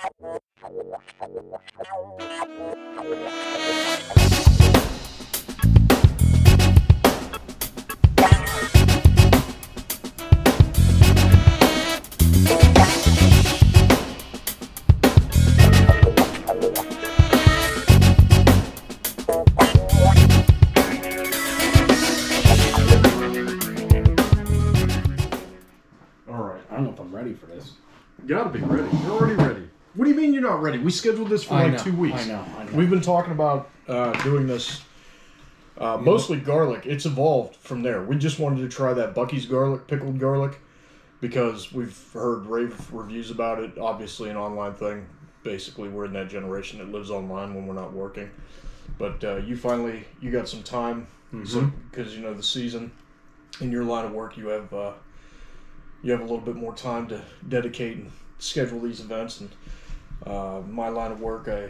For this. You gotta be ready. You're already ready. What do you mean you're not ready? We scheduled this for like 2 weeks. I know. We've been talking about doing this mostly garlic. It's evolved from there. We just wanted to try that Buc-ee's garlic, pickled garlic, because we've heard rave reviews about it. Obviously an online thing. Basically, we're in that generation that lives online when we're not working. But you got some time, because you know the season in your line of work, you have a little bit more time to dedicate and schedule these events. And my line of work, I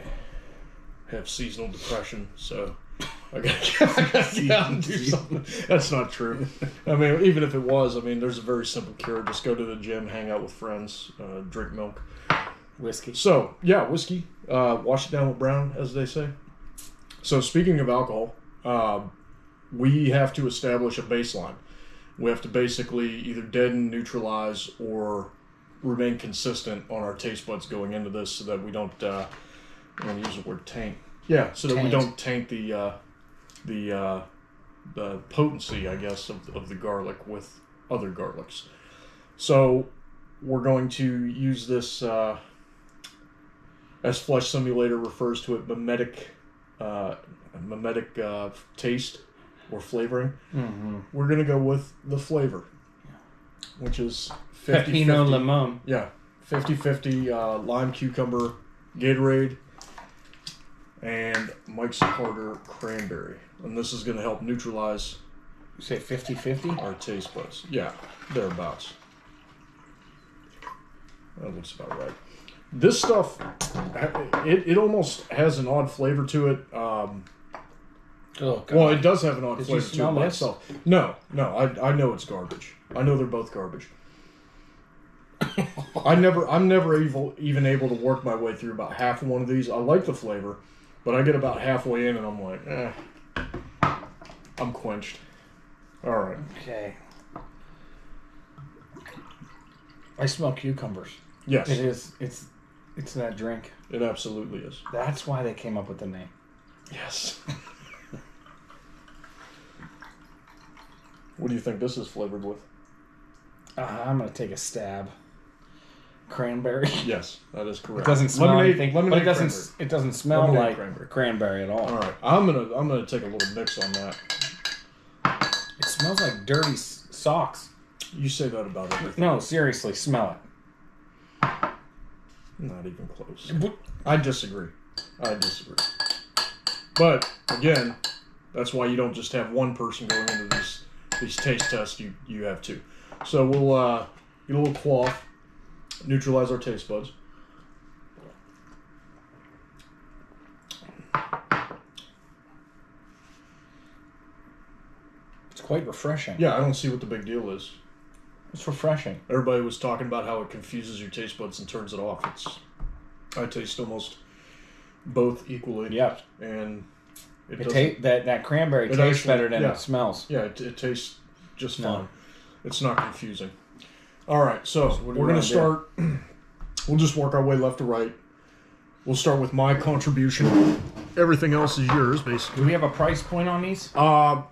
have seasonal depression, so I gotta get out and do something. That's not true. I mean, even if it was, there's a very simple cure. Just go to the gym, hang out with friends, drink milk. Whiskey. So, yeah, whiskey. Wash it down with brown, as they say. So, speaking of alcohol, we have to establish a baseline. We have to basically either deaden, neutralize, or remain consistent on our taste buds going into this, so that we don't. I'm going to use the word taint. Yeah, so that we don't taint the potency, I guess, of the garlic with other garlics. So we're going to use this, as Flesh Simulator refers to it, mimetic taste or flavoring. Mm-hmm. We're going to go with the flavor, which is 50-50. Pepino limon. Yeah, 50-50 lime cucumber Gatorade and Mike's Carter cranberry. And this is going to help neutralize... You say 50-50? Our taste buds. Yeah, thereabouts. That looks about right. This stuff, it almost has an odd flavor to it. Oh, God. Well, it does have an odd flavor to it by itself. No, I know it's garbage. I know they're both garbage. I'm never even able to work my way through about half of one of these. I like the flavor, but I get about halfway in and I'm like, I'm quenched. All right. Okay. I smell cucumbers. Yes. It is. It's that drink. It absolutely is. That's why they came up with the name. Yes. What do you think this is flavored with? I'm going to take a stab. Cranberry. Yes, that is correct. It doesn't smell anything, but it doesn't. Cranberry. It doesn't smell Lemonade like cranberry at all. All right, I'm gonna take a little mix on that. It smells like dirty socks. You say that about everything. No, seriously, smell it. Not even close. I disagree. But again, that's why you don't just have one person going into these taste tests. You have two. So we'll get a little cloth, neutralize our taste buds. It's quite refreshing. Yeah, I don't see what the big deal is. It's refreshing. Everybody was talking about how it confuses your taste buds and turns it off. I taste almost both equally. Yeah. And that cranberry tastes better than it smells. Yeah, it tastes just fine. It's not confusing. All right, so we're going to start. We'll just work our way left to right. We'll start with my contribution. Everything else is yours, basically. Do we have a price point on these? I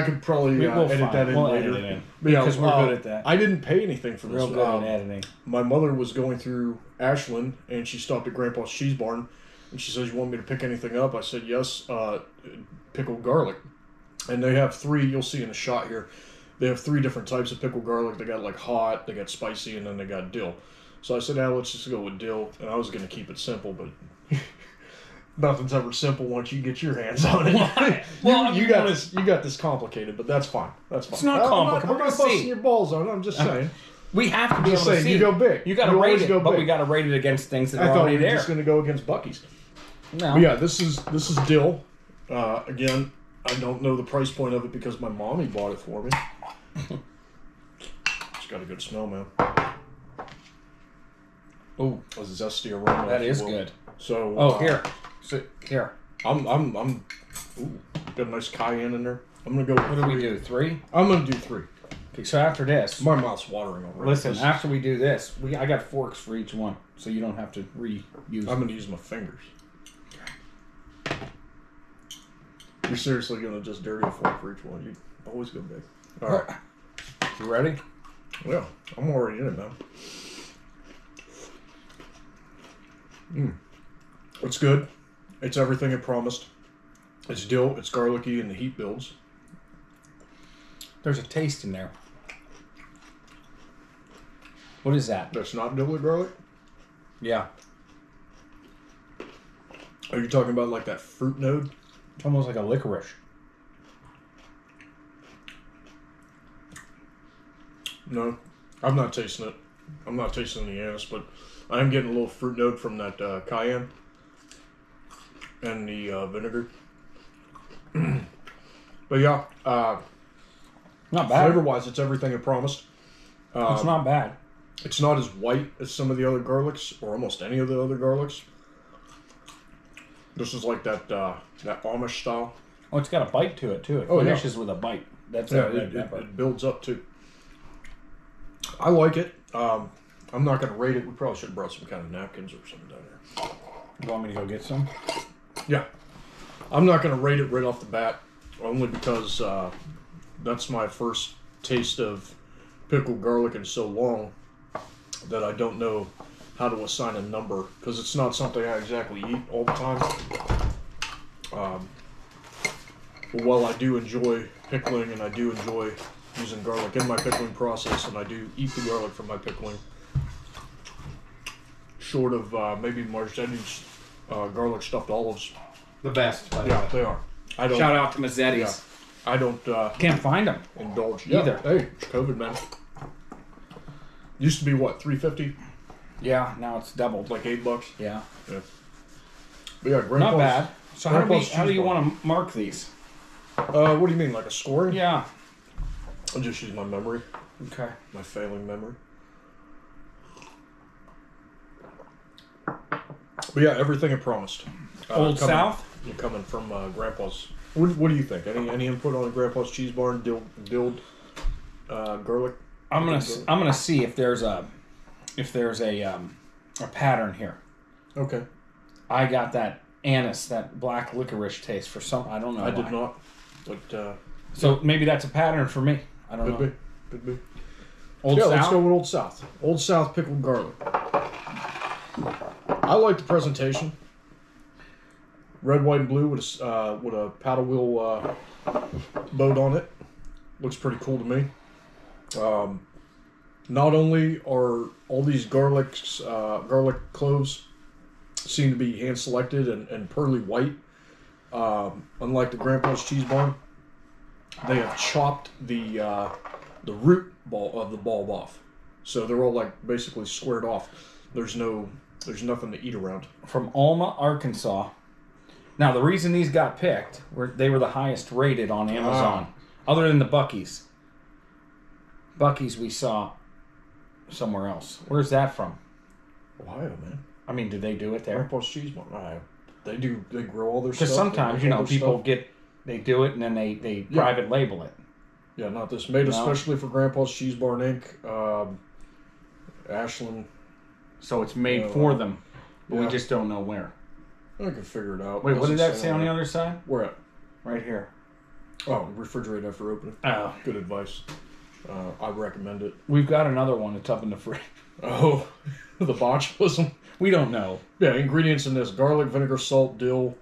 could probably edit that in later. Edit it in. Because we're good at that. I didn't pay anything for this. Real good at editing. My mother was going through Ashland, and she stopped at Grandpa's Cheese Barn, and she says, "You want me to pick anything up?" I said, "Yes, pickled garlic." And they have three, you'll see in the shot here, they have three different types of pickled garlic. They got like hot, they got spicy, and then they got dill. So I said, let's just go with dill. And I was going to keep it simple, but nothing's ever simple once you get your hands on it. Well, you got this complicated, but that's fine. That's fine. It's not complicated. I'm not busting your balls on it. I'm just saying. We have to be able to see. You go big. You got to rate it, but we got to rate it against things that are already there. I thought we were just going to go against Buc-ee's. No. But yeah, this is dill. Again, I don't know the price point of it because my mommy bought it for me. It's got a good smell, man. Ooh, a zesty aroma. that is good. So. Here. So, here. Ooh, got a nice cayenne in there. I'm gonna go. What do we do? 3? I'm gonna do 3. Okay, so after this, My mouth's watering already. listen. After we do this, I got forks for each one, so you don't have to reuse. I'm gonna use my fingers. You're seriously gonna just dirty a fork for each one? You always go big. All right. You ready? Yeah, I'm already in it, man. It's good. It's everything it promised. It's dill, it's garlicky, and the heat builds. There's a taste in there. What is that? That's not dill or garlic? Yeah. Are you talking about like that fruit node? It's almost like a licorice. No, I'm not tasting it. I'm not tasting the anise, but I am getting a little fruit note from that cayenne and the vinegar. But yeah, Not bad. flavor-wise, it's everything it promised. It's not bad. It's not as white as some of the other garlics, or almost any of the other garlics. This is like that Amish style. Oh, it's got a bite to it too. It Oh, yeah. finishes with a bite. That's Yeah, a red pepper. it builds up too. I like it. I'm not going to rate it. We probably should have brought some kind of napkins or something down there. You want me to go get some? Yeah. I'm not going to rate it right off the bat, only because that's my first taste of pickled garlic in so long that I don't know how to assign a number, because it's not something I exactly eat all the time. But while I do enjoy pickling and I do enjoy using garlic in my pickling process, and I do eat the garlic from my pickling, short of maybe Marzetti's garlic stuffed olives. The best. Yeah, they are. I don't. Shout out to Mazzetti's. Yeah, I don't Can't find them indulge either. Yeah, hey, it's COVID, man. Used to be what, $3.50? Yeah, now it's doubled. Like $8. Yeah. Yeah. But yeah, Grandpa's, Not bad. So how do you cheese want to mark these? What do you mean, like a scoring? Yeah. I'll just use my memory, Okay. my failing memory. But yeah, everything it promised. Old South? You're coming from Grandpa's. What do you think? Any input on Grandpa's Cheese Barn dilled garlic? I'm gonna see if there's a pattern here. Okay. I got that anise, that black licorice taste for some. I don't know. I why. did not, but So maybe that's a pattern for me. I don't know. Could be. Old South. Let's go with Old South. Old South pickled garlic. I like the presentation. Red, white, and blue with a paddle wheel boat on it. Looks pretty cool to me. Not only are all these garlic cloves seem to be hand selected and pearly white, unlike the Grandpa's Cheese Barn, they have chopped the root of the bulb off, so they're all like basically squared off. There's nothing to eat around. From Alma, Arkansas. Now the reason these got picked they were the highest rated on Amazon, other than the Buc-ee's. Buc-ee's we saw somewhere else. Where's that from? Ohio, man. I mean, did they do it there? Grandpa's Cheese Barn. Ohio. They do. They grow all their stuff. Because sometimes, They make all their people stuff. they do it and then they private label it. Yeah, not this. Made No. especially for Grandpa's Cheese Barn Inc. Ashland. So it's made Yeah, for them, but we yeah. just don't know where. I can figure it out. Wait, what did Doesn't that say on the there. other side? Where at? Right here. Oh, refrigerate after opening. Oh. Good advice. I recommend it. We've got another one that's up in the fridge. Oh, the botulism. We don't know. Yeah, ingredients in this: garlic, vinegar, salt, dill,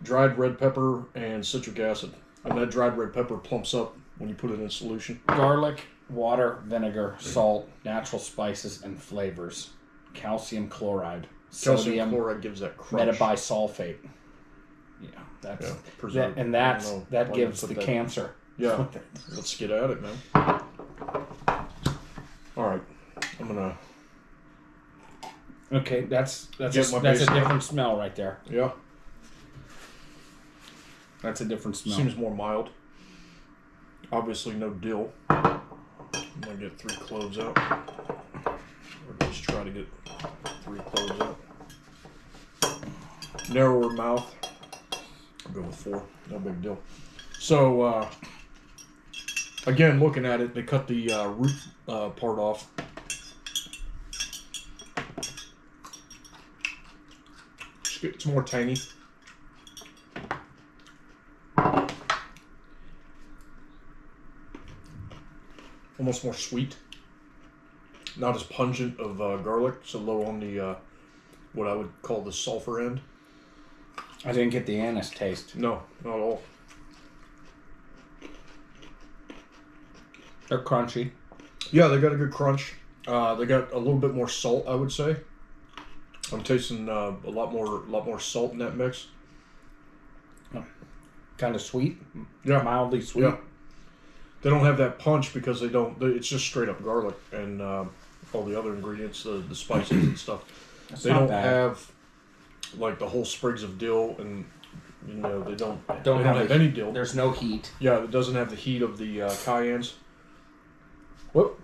dried red pepper, and citric acid. And that dried red pepper plumps up when you put it in solution. Garlic, water, vinegar, salt, natural spices, and flavors. Calcium chloride. Calcium Sodium chloride gives that crunch. metabisulfate. Yeah, that's Yeah, that, preserve. and I don't know that why you gives put the that- cancer. Yeah, let's get at it, man. All right, I'm gonna. Okay, that's Get a my base different smell right there. Yeah, That's a different smell. seems more mild. Obviously, no dill. I'm gonna get 3 cloves out, or just try to get 3 cloves up. Narrower mouth. I'll go with 4. No big deal. So, again, looking at it, they cut the root part off. It's more tangy. Almost more sweet. Not as pungent of garlic, so low on the, what I would call the sulfur end. I didn't get the anise taste. No, not at all. They're crunchy. Yeah, they got a good crunch. They got a little bit more salt, I would say. I'm tasting a lot more salt in that mix. Kind of sweet. Yeah, mildly sweet. Yeah. They don't have that punch because it's just straight up garlic and all the other ingredients, the spices and stuff. They don't have like the whole sprigs of dill, and they don't have any dill. There's no heat. Yeah, it doesn't have the heat of the cayennes. Whoop.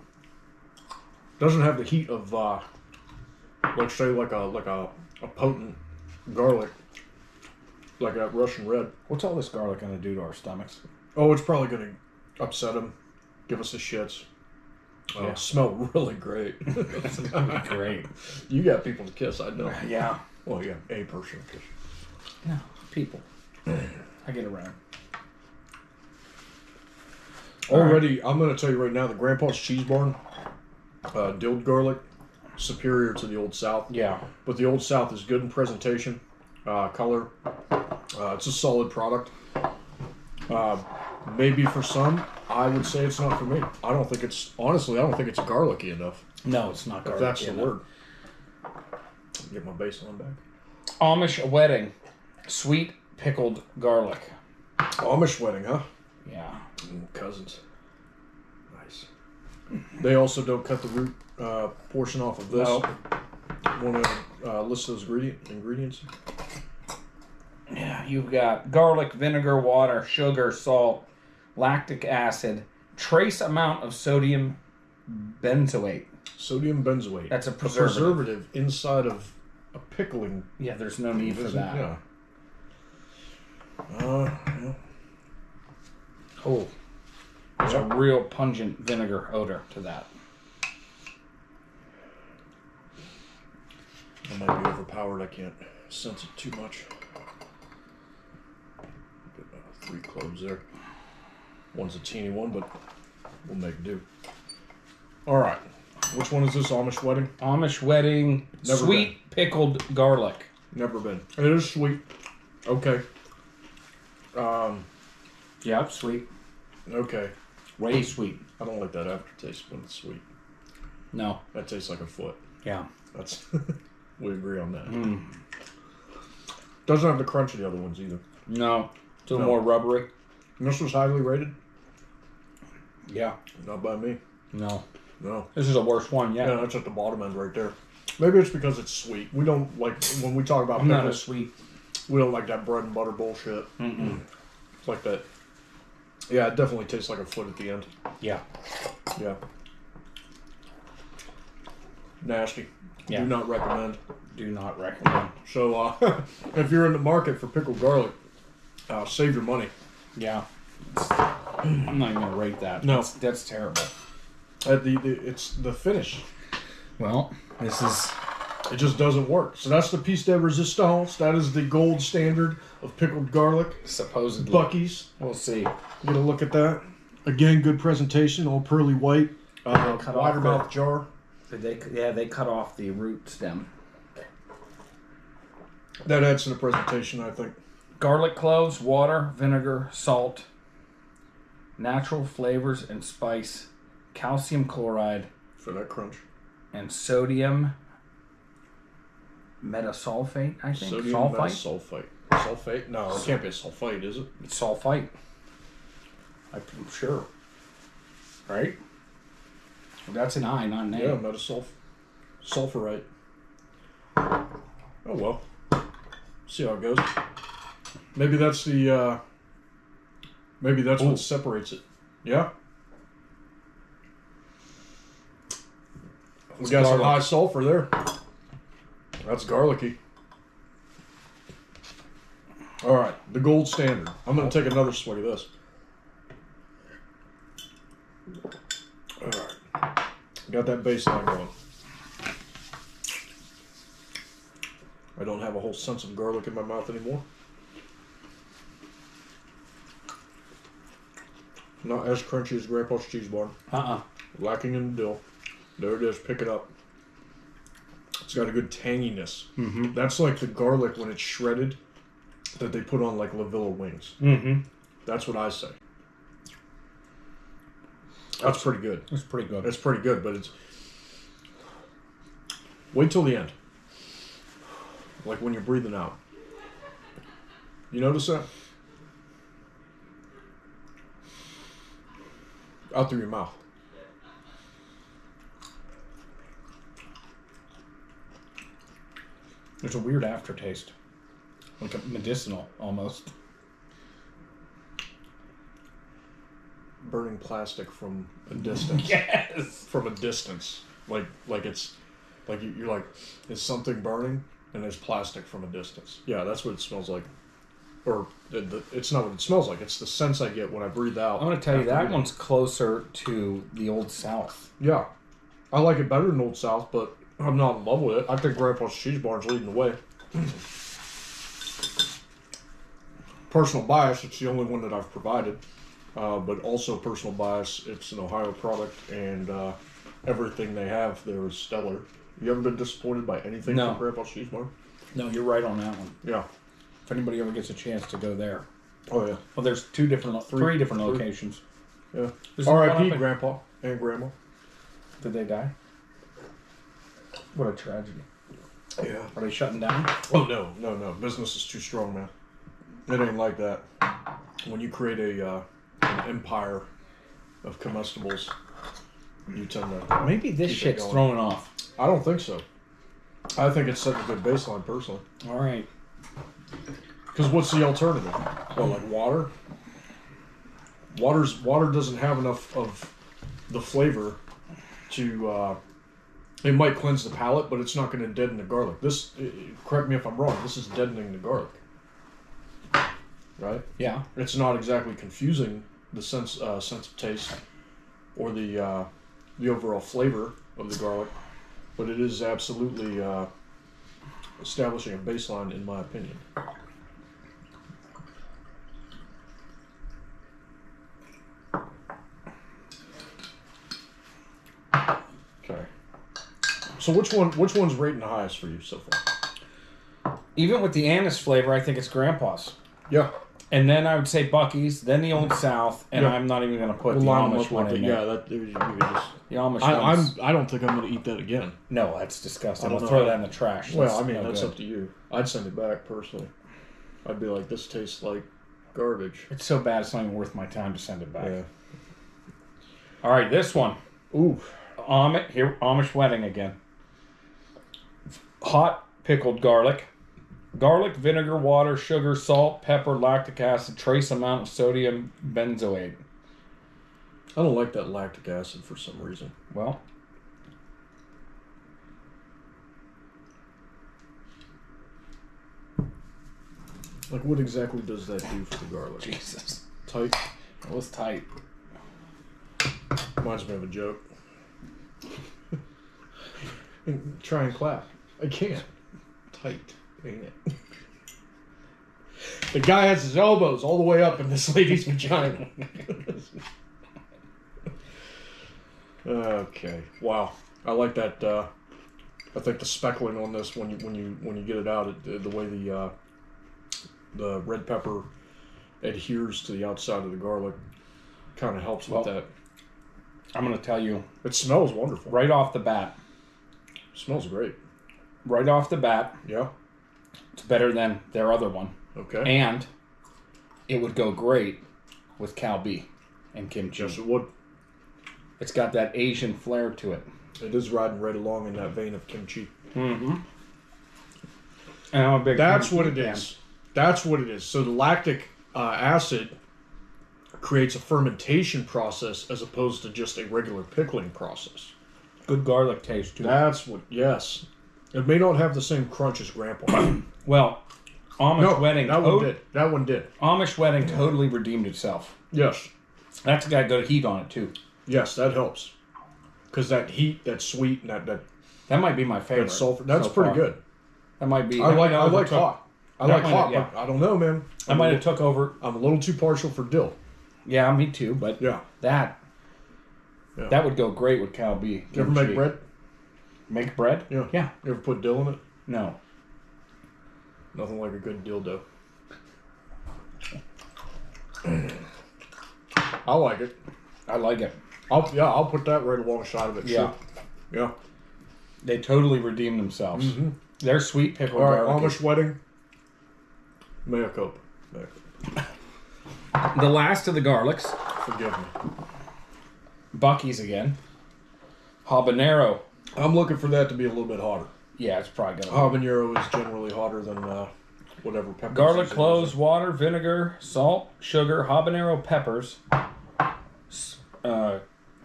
Doesn't have the heat of let's say like a potent garlic, like that Russian red. What's all this garlic gonna do to our stomachs? Oh, it's probably gonna upset them, give us the shits. Yeah. Smell really great. It's gonna be great. You got people to kiss, I know. Yeah. Well, yeah, a person to kiss. No, people. I get around. Already, I'm going to tell you right now, the Grandpa's Cheese Barn, dilled garlic, superior to the Old South. Yeah. But the Old South is good in presentation, color. It's a solid product. Maybe for some, I would say it's not for me. I don't think it's garlicky enough. No, it's not garlicky if that's the enough. word. Get my baseline back. Amish wedding. Sweet pickled garlic. Amish wedding, huh? Yeah. Cousins. Nice. They also don't cut the root portion off of this. Nope. Want to list those ingredients? Yeah, you've got garlic, vinegar, water, sugar, salt, lactic acid, trace amount of sodium benzoate. Sodium benzoate. That's a preservative. preservative. A preservative inside of a pickling. Yeah, there's no need for that. Yeah. Yeah. Oh, there's a real pungent vinegar odor to that. I might be overpowered. I can't sense it too much. Get 3 cloves there. One's a teeny one, but we'll make do. All right. Which one is this Amish wedding? Amish wedding. Never sweet pickled garlic. Never been. It is sweet. Okay. Yep, sweet. Okay. Way sweet. I don't like that aftertaste when it's sweet. No. That tastes like a foot. Yeah. That's we agree on that. Mm. Doesn't have the crunch of the other ones either. No. It's a little more rubbery. And this was highly rated? Yeah. Not by me. No. No. This is the worst one yet. Yeah, that's at the bottom end right there. Maybe it's because it's sweet. We don't like, when we talk about I'm not a pickles, sweet. we don't like that bread and butter bullshit. Mm-mm. It's like that. Yeah, it definitely tastes like a foot at the end. Yeah. Yeah. Nasty. Yeah. Do not recommend. Do not recommend. So, if you're in the market for pickled garlic, save your money. Yeah. I'm not even going to rate that. No. That's terrible. It's the finish. Well, this is... It just doesn't work. So that's the piece de resistance. That is the gold standard of pickled garlic. Supposedly. Buc-ee's. We'll see. Get a look at that. Again, good presentation. All pearly white. Wider mouth jar. They cut off the root stem. That adds to the presentation, I think. Garlic cloves, water, vinegar, salt, natural flavors and spice, calcium chloride, For that crunch. and sodium metasulfate, I think. Sodium Sulfite? Sulfate? No, it can't be a sulfite, is it? It's sulfite. I'm sure. Right? That's an I, not an A. Yeah, sulfurite. Oh well. See how it goes. Maybe that's the what separates it. Yeah. We got some high sulfur there. That's garlicky. All right, the gold standard. I'm going to take another swig of this. All right. Got that baseline going. I don't have a whole sense of garlic in my mouth anymore. Not as crunchy as Grandpa's cheese bar. Lacking in the dill. There it is. Pick it up. It's got a good tanginess. Mm-hmm. That's like the garlic when it's shredded that they put on like La Villa wings. Mm-hmm. That's what I say. That's pretty good. It's pretty good. It's pretty good, but it's... Wait till the end. Like when you're breathing out. You notice that? Out through your mouth. There's a weird aftertaste. Like a medicinal, almost. Burning plastic from a distance. Yes! From a distance. Like it's... Like you're like, is something burning? And there's plastic from a distance. Yeah, that's what it smells like. Or it's not what it smells like. It's the sense I get when I breathe out. I'm going to tell you, that one's closer to the Old South. Yeah. I like it better than Old South, but I'm not in love with it. I think Grandpa's Cheese Bar's leading the way. Personal bias, it's the only one that I've provided. But also personal bias, it's an Ohio product, and everything they have there is stellar. You ever been disappointed by anything from Grandpa's Cheese Bar? No, you're right on that one. Yeah. If anybody ever gets a chance to go there. Oh, yeah. Well, there's three different locations. Yeah. There's R.I.P. Grandpa and Grandma. Did they die? What a tragedy. Yeah. Are they shutting down? Oh, no. Business is too strong, man. It ain't like that. When you create an empire of comestibles, you tend to... Maybe this shit's throwing off. I don't think so. I think it's setting a good baseline, personally. All right. Because what's the alternative? Well, like water? Water doesn't have enough of the flavor to... it might cleanse the palate, but it's not going to deaden the garlic. This, correct me if I'm wrong, this is deadening the garlic. Right? Yeah. It's not exactly confusing the sense of taste or the overall flavor of the garlic, but it is absolutely establishing a baseline, in my opinion. Okay. So which one's rating the highest for you so far? Even with the anise flavor, I think it's Grandpa's. Yeah. And then I would say Buc-ee's, then the Old South, and I'm not even going to put the Amish one in there. Yeah, that you just. The Amish one. I don't think I'm going to eat that again. No, that's disgusting. I'll throw that in the trash. Well, that's up to you. I'd send it back personally. I'd be like, this tastes like garbage. It's so bad, it's not even worth my time to send it back. Yeah. All right, this one. Ooh. Amish wedding again. Hot pickled garlic. Garlic, vinegar, water, sugar, salt, pepper, lactic acid, trace amount of sodium benzoate. I don't like that lactic acid for some reason. Well, like what exactly does that do for the garlic? Jesus. Tight? It was tight. Reminds me of a joke. Try and clap. I can't. Tight. Ain't it? The guy has his elbows all the way up in this lady's vagina. Okay. Wow. I like that. I think the speckling on this when you get it out, the way the red pepper adheres to the outside of the garlic, kind of helps with that. I'm going to tell you. It smells wonderful. Right off the bat. It smells great. Right off the bat. Yeah. It's better than their other one. Okay. And it would go great with kalbi and kimchi. Yes, it would. It's got that Asian flair to it. It is riding right along in that vein of kimchi. Mm-hmm. And I'm a big That's what it is. That's what it is. So the lactic acid creates a fermentation process as opposed to just a regular pickling process. Good garlic taste, too. That's what, yes. It may not have the same crunch as Grandpa. Well, Amish Wedding. That one did. That one did. Amish Wedding totally redeemed itself. Yes. That's got good heat on it too. Yes, that helps. Because that heat, that sweet, and that might be my favorite. That sulfur. That's pretty good. That might be. I like hot. I like hot, yeah. but I don't know, man. I might have took over. I'm a little too partial for dill. Yeah, me too. But that would go great with cow beef. You ever make bread? Make bread? Yeah. Yeah. You ever put dill in it? No. Nothing like a good dildo. I like it. I like it. I'll put that right alongside of it. Yeah. Sure. Yeah. They totally redeemed themselves. Mm-hmm. Their sweet pickle All right, garlic. Amish Wedding. Mea culpa. The last of the garlics. Forgive me. Buc-ee's again. Habanero. I'm looking for that to be a little bit hotter. Yeah, it's probably going to Habanero is generally hotter than whatever pepper. Garlic cloves, water, vinegar, salt, sugar, habanero peppers,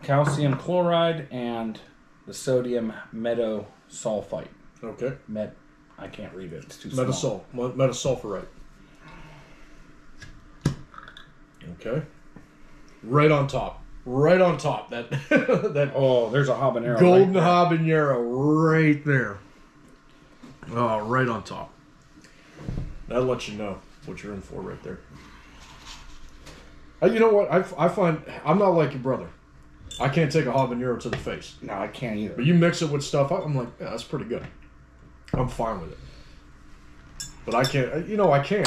calcium chloride, and the sodium metasulfite. Okay. I can't read it. It's too small. Metasulfurite. Okay. Right on top. Right on top. That there's a habanero. golden habanero right there. Oh, right on top. That lets you know what you're in for right there. You know what? I find I'm not like your brother. I can't take a habanero to the face. No, I can't either. But you mix it with stuff, I'm like, yeah, that's pretty good. I'm fine with it. But I can't. I can.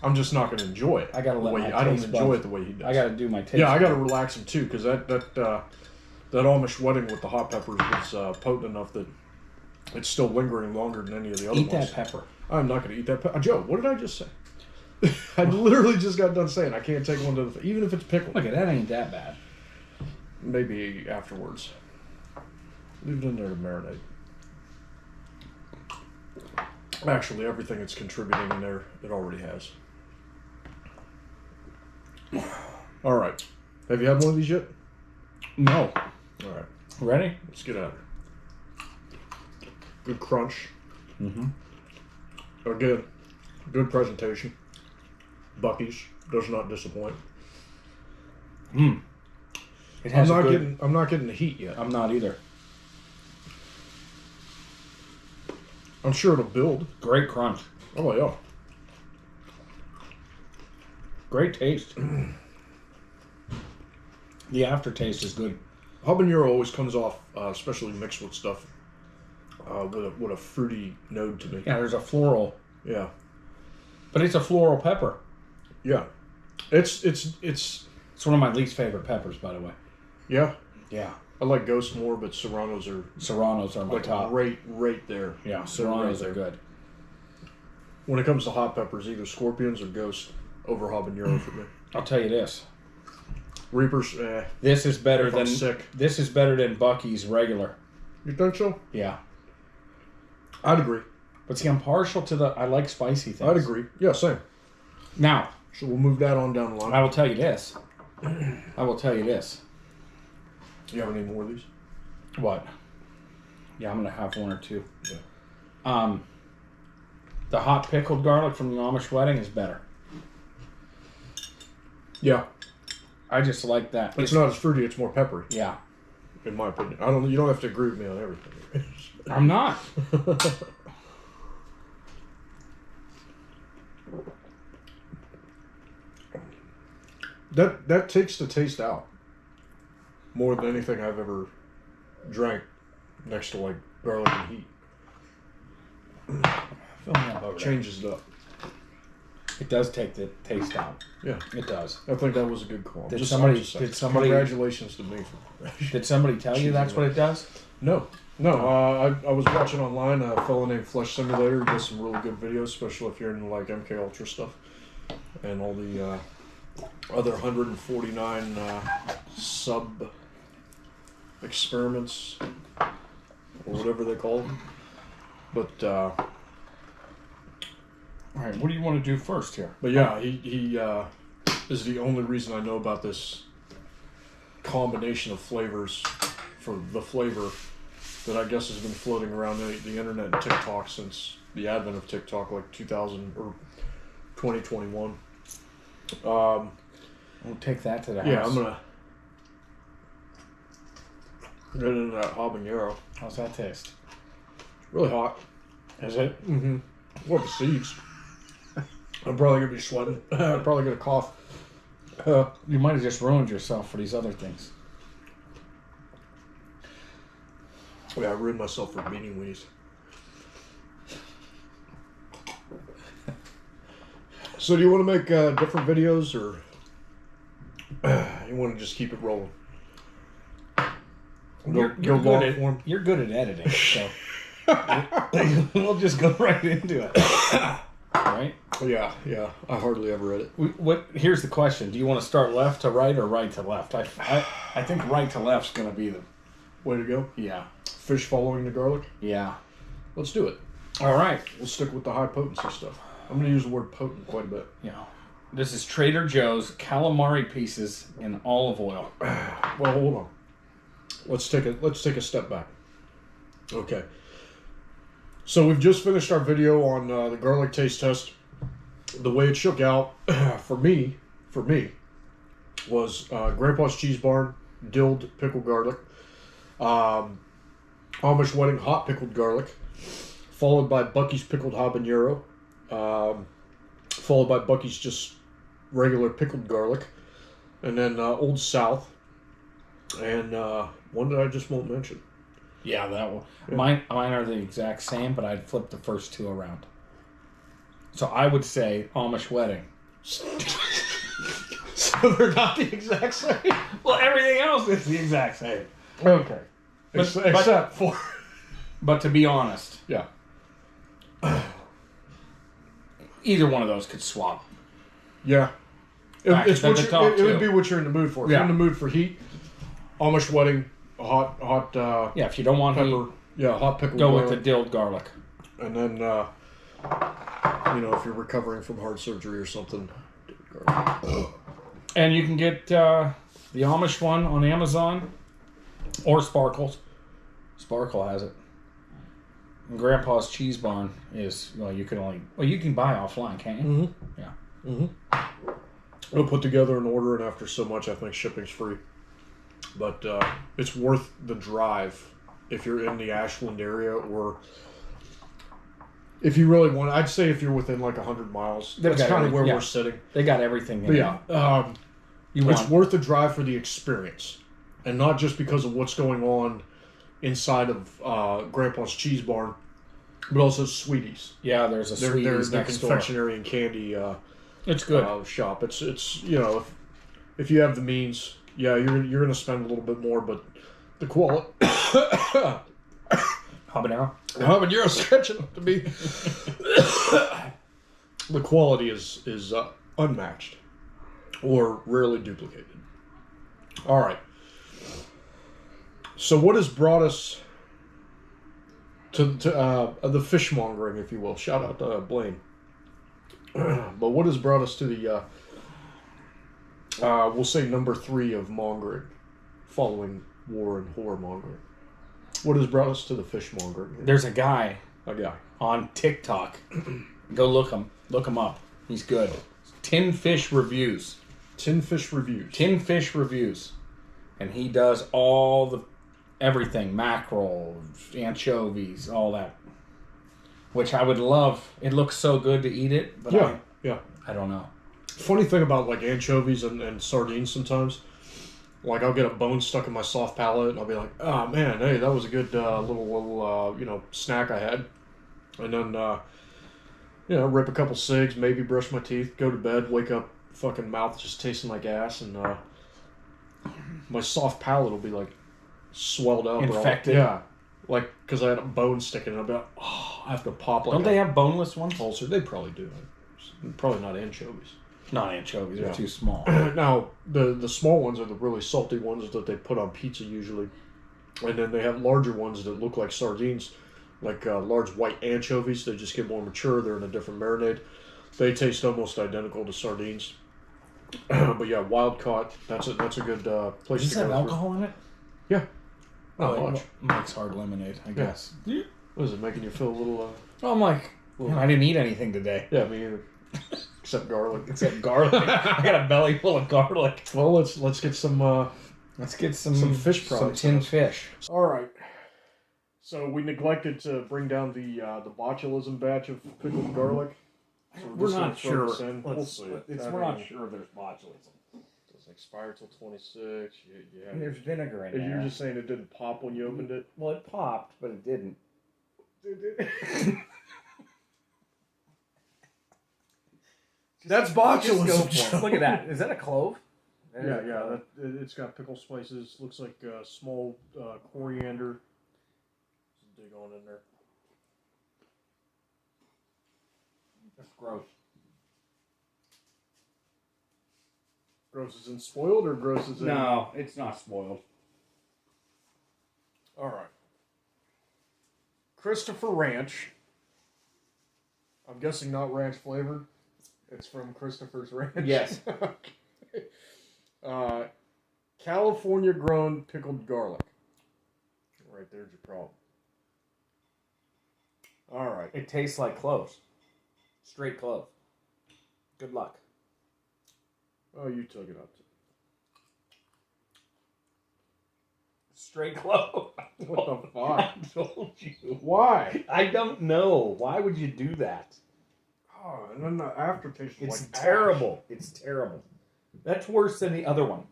I'm just not going to enjoy it. I gotta let my I don't taste enjoy buds. it the way he does. I got to do my taste. Yeah, I got to relax him too, because that Amish Wedding with the hot peppers was potent enough that it's still lingering longer than any of the other ones. Eat that pepper. I'm not going to eat that pepper. Joe, what did I just say? I literally just got done saying I can't take one to the even if it's pickled. Look, that ain't that bad. Maybe afterwards. Leave it in there to marinate. Actually, everything it's contributing in there, it already has. All right. Have you had one of these yet? No. All right. Ready? Let's get at it. Good crunch. Mm-hmm. Again, good presentation. Buc-ee's does not disappoint. It has I'm not getting the heat yet. I'm not either. I'm sure it'll build. Great crunch. Oh yeah. Great taste. The aftertaste is good. Habanero always comes off, especially mixed with stuff, with a fruity note to me. Yeah, there's a floral. Yeah. But it's a floral pepper. Yeah. It's one of my least favorite peppers, by the way. Yeah. Yeah. I like Ghost more, but Serranos are my like top. right there. Yeah, Serranos are good. When it comes to hot peppers, either Scorpions or Ghost over habanero for me. I'll tell you this. Reapers, This is better than sick. This is better than Buc-ee's regular. You think so? Yeah. I'd agree. But see, I'm partial to I like spicy things. I'd agree. Yeah, same. Now, so we'll move that on down the line. I will tell you this. You have any more of these? What? Yeah, I'm gonna have one or two. Yeah. The hot pickled garlic from the Amish Wedding is better. Yeah. I just like that. It's not as fruity, it's more peppery. Yeah. In my opinion. You don't have to agree with me on everything. I'm not. That takes the taste out. More than anything I've ever drank next to like garlic and heat. Changes it up. It does take the taste out. Yeah. It does. I think that was a good call. Did somebody Congratulations to me. Did somebody tell you that's what it does? No. I was watching online a fellow named Flesh Simulator. He does some really good videos, especially if you're into like MK Ultra stuff and all the other 149 sub experiments or whatever they call them. But all right, what do you want to do first here? But yeah, he is the only reason I know about this combination of flavors for the flavor that I guess has been floating around the internet and TikTok since the advent of TikTok, like 2000 or 2021. We'll take that to the house. Yeah, I'm gonna get into that habanero. How's that taste? Really hot. Is it? Mm-hmm. What the seeds? I'm probably gonna be sweating. I'm probably gonna cough. You might have just ruined yourself for these other things. Yeah, I ruined myself for beanie weenies. So do you want to make different videos, or you want to just keep it rolling? You're good at editing, so we'll just go right into it. Right? Yeah. I hardly ever edit. Here's the question: do you want to start left to right or right to left? I think right to left's going to be the way to go. Yeah. Fish following the garlic. Yeah. Let's do it. All right. We'll stick with the high potency stuff. I'm going to use the word potent quite a bit. Yeah. This is Trader Joe's calamari pieces in olive oil. Well, hold on. Let's take a step back. Okay. So we've just finished our video on the garlic taste test. The way it shook out for me was Grandpa's Cheese Barn dilled pickled garlic, Amish Wedding hot pickled garlic, followed by Buc-ee's pickled habanero, followed by Buc-ee's just regular pickled garlic, and then Old South, and one that I just won't mention. Yeah, that one. Yeah. Mine are the exact same, but I'd flip the first two around. So I would say Amish Wedding. So they're not the exact same? Well, everything else is the exact same. Okay. Except for... But to be honest... Yeah. Either one of those could swap. Yeah. It would be what you're in the mood for. If you're in the mood for heat, Amish Wedding, hot yeah, if you don't want pepper, heat, hot pickled go garlic. with the dilled garlic. And then, if you're recovering from heart surgery or something, garlic. And you can get the Amish one on Amazon or Sparkles. Sparkle has it. And Grandpa's Cheese Barn is, you can buy offline, can't you? Mm-hmm. Yeah. Mm-hmm. We'll put together an order, and after so much, I think shipping's free. But it's worth the drive if you're in the Ashland area, or if you really want. I'd say if you're within like 100 miles, that's kind of where we're sitting. They got everything. But yeah, it's worth the drive for the experience, and not just because of what's going on inside of Grandpa's Cheese Barn, but also Sweeties. Yeah, there's a Sweeties next confectionery and candy. It's good shop. It's if you have the means, yeah, you're gonna spend a little bit more, but the quality. Habanero's catching up to me. The quality is unmatched or rarely duplicated. All right. So what has brought us to the fishmongering, if you will? Shout out to Blaine. But what has brought us to the we'll say number 3 of mongering, following war and whoremongering? What has brought us to the fishmongering? There's a guy on TikTok. Go look him up. He's good. Tin Fish Reviews. Tin Fish Reviews. And he does everything, mackerel, anchovies, all that. Which I would love. It looks so good to eat it, but I don't know. Funny thing about like anchovies and sardines sometimes, like I'll get a bone stuck in my soft palate and I'll be like, oh man, hey, that was a good little snack I had. And then rip a couple cigs, maybe brush my teeth, go to bed, wake up, fucking mouth just tasting like ass, and my soft palate will be like swelled up, infected. Like because I had a bone sticking, and I'll be like, oh, I have to pop. Like don't they have boneless ones? Ulcer? They probably do. Probably not anchovies. Not anchovies. They're too small. Now the small ones are the really salty ones that they put on pizza usually, and then they have larger ones that look like sardines, like large white anchovies. They just get more mature. They're in a different marinade. They taste almost identical to sardines. But yeah, wild caught. That's a good place to go. Does it have alcohol in it? Yeah. Not much. Mike's hard lemonade, I guess. What is it, making you feel a little... Oh, I'm like, man, I didn't eat anything today. Yeah, me either. Except garlic. Except garlic. I got a belly full of garlic. Well, let's get some... let's get some fish products. Some tinned fish. All right. So we neglected to bring down the botulism batch of pickled garlic. So We're not sure. We'll see. We're not sure there's botulism. It doesn't expire till 26. Yeah. And there's vinegar in there. You're just saying it didn't pop when you opened it? Well, it popped, but it didn't. That's botulism. Look at that. Is that a clove? Yeah. It's got pickle spices. Looks like small coriander. Dig on in there. That's gross. Gross as in spoiled or gross as in... No, it's not spoiled. All right. Christopher Ranch. I'm guessing not ranch flavored. It's from Christopher's Ranch. Yes. California grown pickled garlic. Right there's your problem. All right. It tastes like cloves. Straight clove. Good luck. Oh, you took it up. Straight clove. What the fuck? I told you. Why? I don't know. Why would you do that? Oh, and then the aftertaste is It's like terrible. It's terrible. That's worse than the other one.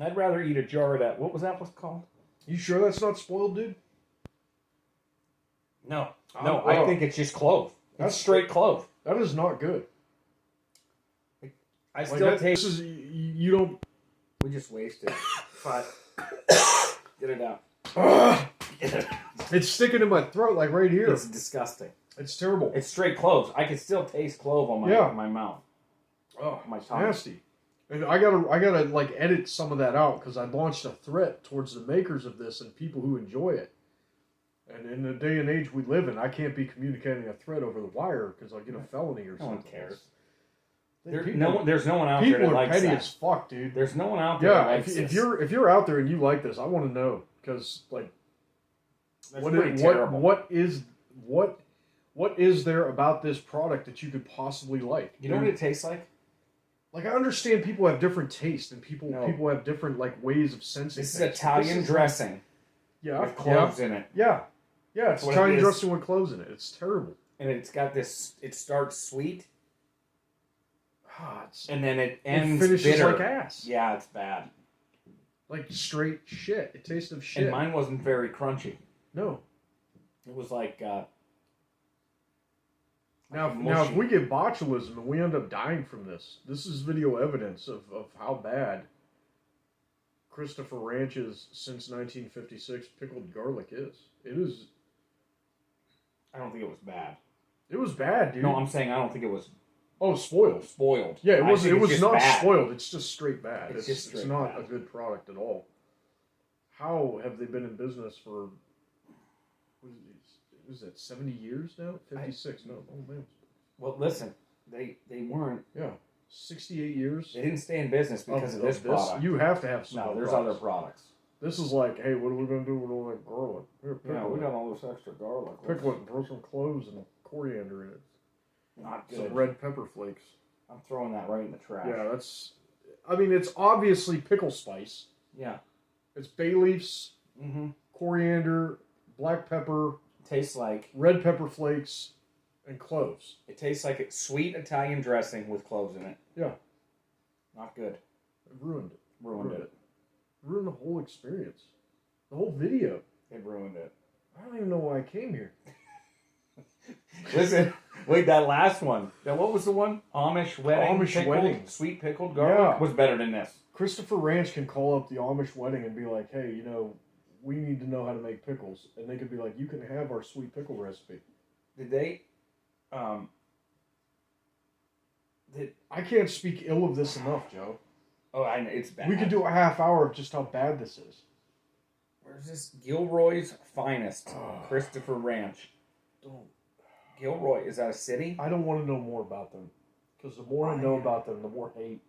I'd rather eat a jar of that. What was that called? You sure that's not spoiled, dude? No. No, I think it's just clove. That's straight clove. That is not good. I still taste... This is... You don't... We just wasted it. But... Get it out. Get it out. It's sticking in my throat, like right here. It's disgusting. It's terrible. It's straight cloves. I can still taste clove on my mouth. Oh, my tongue. Nasty. And I gotta like edit some of that out because I launched a threat towards the makers of this and people who enjoy it. And in the day and age we live in, I can't be communicating a threat over the wire because I'll get a felony or something. No one cares. There's People no one out there that likes that. People are petty as fuck, dude. There's no one out there that likes if you're out there and you like this, I want to know because like, what is there about this product that you could possibly like? You know what it tastes like? Like I understand people have different tastes and people have different like ways of sensing. This is things. Italian dressing. Yeah, with cloves in it. Yeah, it's Italian dressing with cloves in it. It's terrible. And it's got this. It starts sweet. And then it finishes bitter. like ass. Yeah, it's bad. Like straight shit. It tastes of shit. And mine wasn't very crunchy. No. It was like... Now, if we get botulism and we end up dying from this is video evidence of how bad Christopher Ranch's since 1956 pickled garlic is. It is... I don't think it was bad. It was bad, dude. No, I'm saying I don't think it was... Oh, spoiled. Spoiled. Yeah, it was not bad. Spoiled. It's just straight bad. It's not bad. A good product at all. How have they been in business for, what is that, 70 years now? 56, no. Oh, man. Well, listen, they weren't... Yeah, 68 years. They didn't stay in business because of this product. You have to have some there's products. other products. This is like, hey, what are we going to do with all that garlic? Here, we got all this extra garlic. Pickle it and throw some cloves and coriander in it. Not good. Some red pepper flakes. I'm throwing that right in the trash. Yeah, it's obviously pickle spice. Yeah. It's bay leaves, coriander, black pepper. Tastes like... red pepper flakes and cloves. It tastes like sweet Italian dressing with cloves in it. Yeah. Not good. It ruined it. Ruined it. Ruined the whole experience. The whole video. It ruined it. I don't even know why I came here. Listen, wait, that last one. Now, what was the one? Amish wedding. Wedding. Sweet pickled garlic was better than this. Christopher Ranch can call up the Amish wedding and be like, hey, we need to know how to make pickles. And they could be like, you can have our sweet pickle recipe. Did they... I can't speak ill of this enough, Joe. Oh, I know. It's bad. We could do a half hour of just how bad this is. Where's this? Gilroy's Finest. Christopher Ranch. Gilroy, is that a city? I don't want to know more about them. Because the more I know about them, the more hate,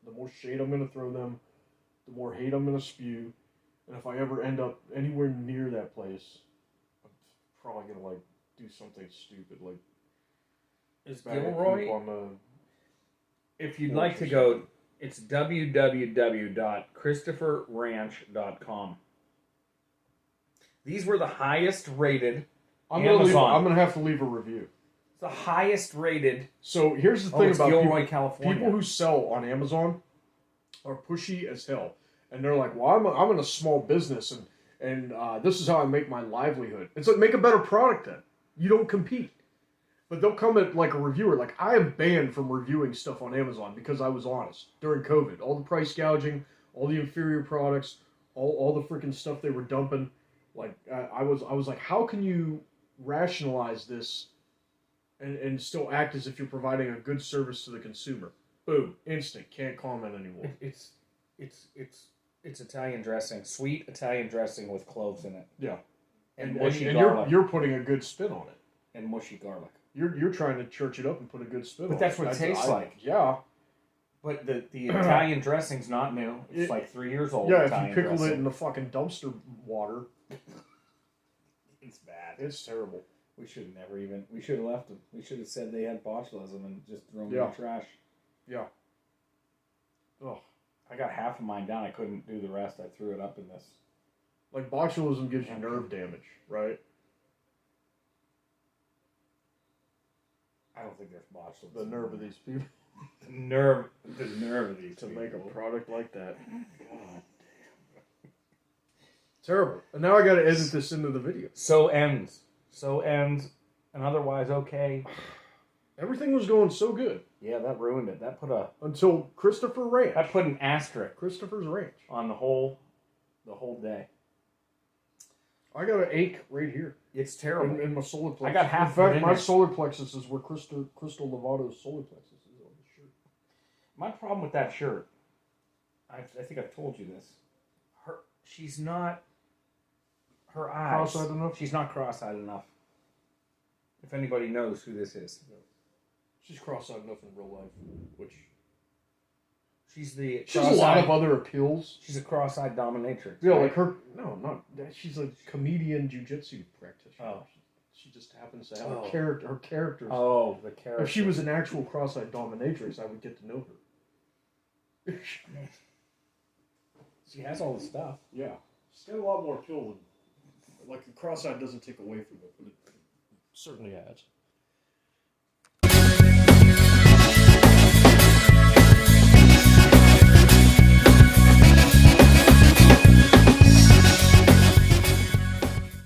the more shade I'm going to throw them, the more hate I'm going to spew. And if I ever end up anywhere near that place, I'm probably gonna like do something stupid, like Is bag of Gilroy? poop on the. If you'd like to go, it's www.christopherranch.com. These were the highest rated Amazon. I'm gonna have to leave a review. It's the highest rated. So here's the thing about Gilroy, California. People who sell on Amazon are pushy as hell, and they're like, "Well, I'm in a small business, and this is how I make my livelihood." It's like, make a better product then. You don't compete. But they'll come at like a reviewer. Like, I am banned from reviewing stuff on Amazon because I was honest during COVID. All the price gouging, all the inferior products, all the freaking stuff they were dumping. Like, I was like, how can you rationalize this and still act as if you're providing a good service to the consumer? Boom, instant, can't comment anymore. It's Italian dressing, sweet Italian dressing with cloves in it. Yeah, and you're putting a good spin on it. And mushy garlic. You're trying to church it up and put a good spin on it. But that's what it tastes like. Yeah. But the Italian dressing's not new. It's like 3 years old. Yeah, Italian if you pickled dressing. it in the fucking dumpster water. It's bad. It's terrible. We should have left them. We should have said they had botulism and just thrown them in the trash. Yeah. Oh. I got half of mine down. I couldn't do the rest. I threw it up in this. Like, botulism gives you nerve damage, right? I don't think there's botulism. The nerve of these people. The nerve of these to people. make a product like that. God. Terrible. And now I got to edit this into the video. So ends, and otherwise okay. Everything was going so good. Yeah, that ruined it. That put until Christopher Ranch. That put an asterisk. Christopher's Ranch on the whole day. I got an ache right here. It's terrible. In my solar plexus. I got half. In fact, my solar plexus is where Crystal Lovato's solar plexus is on the shirt. My problem with that shirt, I think I've told you this. She's not. Her eyes. Cross-eyed enough? She's not cross-eyed enough. If anybody knows who this is. No. She's cross-eyed enough in real life, which... She has a lot of other appeals. She's a cross-eyed dominatrix. Yeah, right? Like her... No, not... She's a comedian jiu-jitsu practitioner. Oh. She just happens to have a character... Her characters... Oh, the character. If she was an actual cross-eyed dominatrix, I would get to know her. She has all the stuff. Yeah. She's got a lot more appeal than... Like, the cross-eyed doesn't take away from it, but it certainly adds.